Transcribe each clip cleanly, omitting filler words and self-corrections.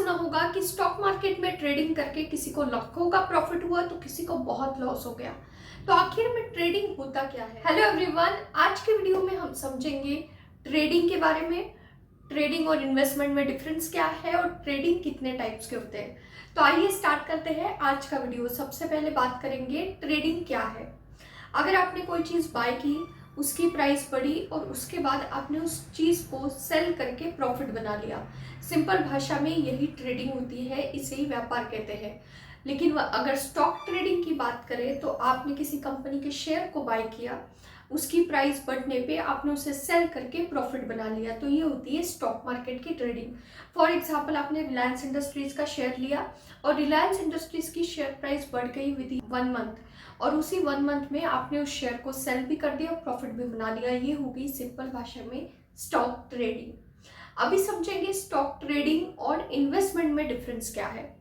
सुना होगा कि स्टॉक मार्केट में ट्रेडिंग करके किसी को लाखों का प्रॉफिट हुआ तो किसी को बहुत लॉस हो गया। तो आखिर में ट्रेडिंग होता क्या है? हेलो एवरीवन, आज के वीडियो में हम समझेंगे ट्रेडिंग के बारे में, ट्रेडिंग और इन्वेस्टमेंट में डिफरेंस क्या है और ट्रेडिंग कितने टाइप्स के होते हैं। तो आइए स्टार्ट करते हैं आज का वीडियो। सबसे पहले बात करेंगे ट्रेडिंग क्या है। अगर आपने कोई चीज़ बाय की, उसकी प्राइस बढ़ी और उसके बाद आपने उस चीज़ को सेल करके प्रॉफिट बना लिया, सिंपल भाषा में यही ट्रेडिंग होती है, इसे ही व्यापार कहते हैं। लेकिन अगर स्टॉक ट्रेडिंग की बात करें तो आपने किसी कंपनी के शेयर को बाय किया, उसकी प्राइस बढ़ने पे आपने उसे सेल करके प्रॉफिट बना लिया, तो ये होती है स्टॉक मार्केट की ट्रेडिंग। फॉर एग्जांपल, आपने रिलायंस इंडस्ट्रीज का शेयर लिया और रिलायंस इंडस्ट्रीज की शेयर प्राइस बढ़ गई विद इन 1 मंथ, और उसी 1 मंथ में आपने उस शेयर को सेल भी कर दिया और प्रॉफिट भी बना लिया। ये हो गई सिंपल भाषा में स्टॉक ट्रेडिंग। अभी समझेंगे स्टॉक ट्रेडिंग और इन्वेस्टमेंट में डिफरेंस क्या है।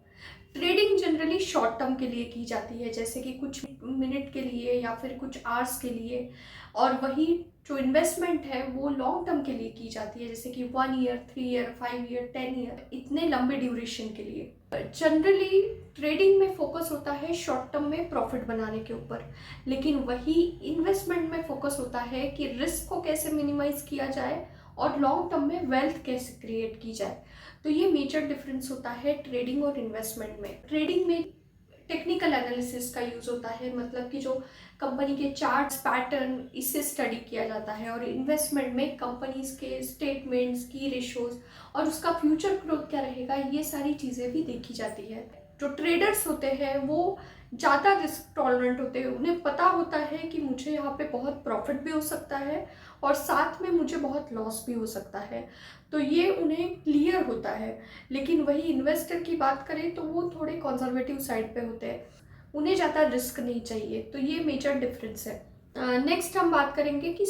ट्रेडिंग जनरली शॉर्ट टर्म के लिए की जाती है, जैसे कि कुछ मिनट के लिए या फिर कुछ आवर्स के लिए, और वही जो इन्वेस्टमेंट है वो लॉन्ग टर्म के लिए की जाती है, जैसे कि 1 ईयर, 3 ईयर, 5 ईयर, 10 ईयर, इतने लंबे ड्यूरेशन के लिए। जनरली ट्रेडिंग में फोकस होता है शॉर्ट टर्म में प्रॉफिट बनाने के ऊपर, लेकिन वही इन्वेस्टमेंट में फोकस होता है कि रिस्क को कैसे मिनिमाइज किया जाए और लॉन्ग टर्म में वेल्थ कैसे क्रिएट की जाए। तो ये मेजर डिफरेंस होता है ट्रेडिंग और इन्वेस्टमेंट में। ट्रेडिंग में टेक्निकल एनालिसिस का यूज होता है, मतलब कि जो कंपनी के चार्ट्स, पैटर्न, इसे स्टडी किया जाता है। और इन्वेस्टमेंट में कंपनीज के स्टेटमेंट्स, की रेशोज और उसका फ्यूचर ग्रोथ क्या रहेगा, ये सारी चीज़ें भी देखी जाती है। जो ट्रेडर्स होते हैं वो ज़्यादा रिस्क टॉलरेंट होते हैं, उन्हें पता होता है कि मुझे यहाँ पे बहुत प्रॉफिट भी हो सकता है और साथ में मुझे बहुत लॉस भी हो सकता है, तो ये उन्हें क्लियर होता है। लेकिन वही इन्वेस्टर की बात करें तो वो थोड़े कंजर्वेटिव साइड पे होते हैं, उन्हें ज़्यादा रिस्क नहीं चाहिए। तो ये मेजर डिफरेंस है। नेक्स्ट हम बात करेंगे कि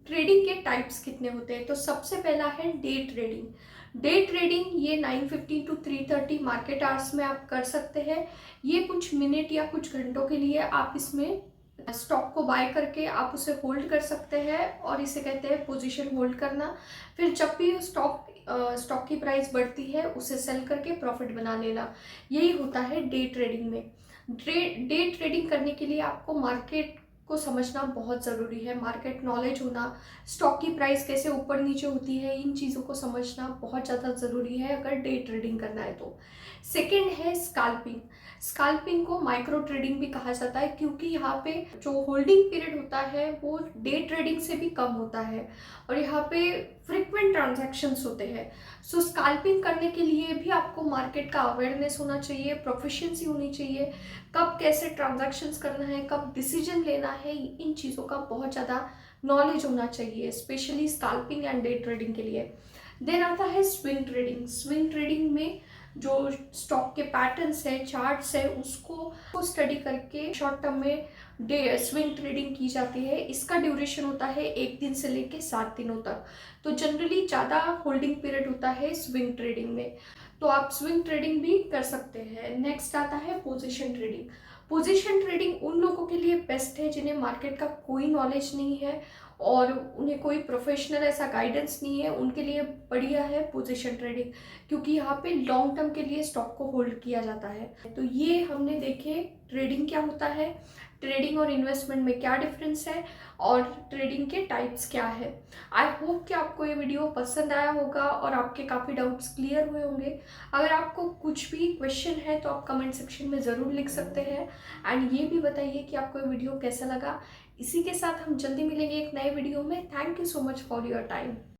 ट्रेडिंग के टाइप्स कितने होते हैं। तो सबसे पहला है डे ट्रेडिंग। डे ट्रेडिंग ये 9:15 to 3:30 मार्केट आवर्स में आप कर सकते हैं। ये कुछ मिनट या कुछ घंटों के लिए आप इसमें स्टॉक को बाय करके आप उसे होल्ड कर सकते हैं, और इसे कहते हैं पोजीशन होल्ड करना। फिर जब भी स्टॉक की प्राइस बढ़ती है उसे सेल करके प्रॉफिट बना लेना, यही होता है डे ट्रेडिंग में। डे ट्रेडिंग करने के लिए आपको मार्केट को समझना बहुत ज़रूरी है, मार्केट नॉलेज होना, स्टॉक की प्राइस कैसे ऊपर नीचे होती है, इन चीज़ों को समझना बहुत ज़्यादा ज़रूरी है अगर डे ट्रेडिंग करना है तो। सेकंड है स्काल्पिंग। स्काल्पिंग को माइक्रो ट्रेडिंग भी कहा जाता है, क्योंकि यहाँ पे जो होल्डिंग पीरियड होता है वो डे ट्रेडिंग से भी कम होता है और यहाँ पे फ्रिक्वेंट ट्रांजैक्शंस होते हैं। सो स्काल्पिंग करने के लिए भी आपको मार्केट का अवेयरनेस होना चाहिए, प्रोफिशिएंसी होनी चाहिए, कब कैसे ट्रांजैक्शंस करना है, कब डिसीजन लेना है, इन चीज़ों का बहुत ज़्यादा नॉलेज होना चाहिए, specially scalping and day trading के लिए। देन आता है स्विंग ट्रेडिंग। स्विंग ट्रेडिंग में जो स्टॉक के पैटर्न्स है, चार्ट्स है, उसको स्टडी करके शॉर्ट टर्म में डे स्विंग ट्रेडिंग की जाती है। इसका ड्यूरेशन होता है 1 दिन से लेके 7 दिनों तक। तो जनरली ज़्यादा होल्डिंग पीरियड होता है स्विंग ट्रेडिंग में, तो आप स्विंग ट्रेडिंग भी कर सकते हैं। नेक्स्ट आता है पोजीशन ट्रेडिंग। पोजीशन ट्रेडिंग उन लोगों के लिए बेस्ट है जिन्हें मार्केट का कोई नॉलेज नहीं है और उन्हें कोई प्रोफेशनल ऐसा गाइडेंस नहीं है, उनके लिए बढ़िया है पोजीशन ट्रेडिंग, क्योंकि यहाँ पे लॉन्ग टर्म के लिए स्टॉक को होल्ड किया जाता है। तो ये हमने देखे ट्रेडिंग क्या होता है, ट्रेडिंग और इन्वेस्टमेंट में क्या डिफरेंस है, और ट्रेडिंग के टाइप्स क्या है। आई होप कि आपको ये वीडियो पसंद आया होगा और आपके काफ़ी डाउट्स क्लियर हुए होंगे। अगर आपको कुछ भी क्वेश्चन है तो आप कमेंट सेक्शन में ज़रूर लिख सकते हैं, एंड ये भी बताइए कि आपको ये वीडियो कैसा लगा। इसी के साथ हम जल्दी मिलेंगे एक नए वीडियो में। Thank you so much for your time.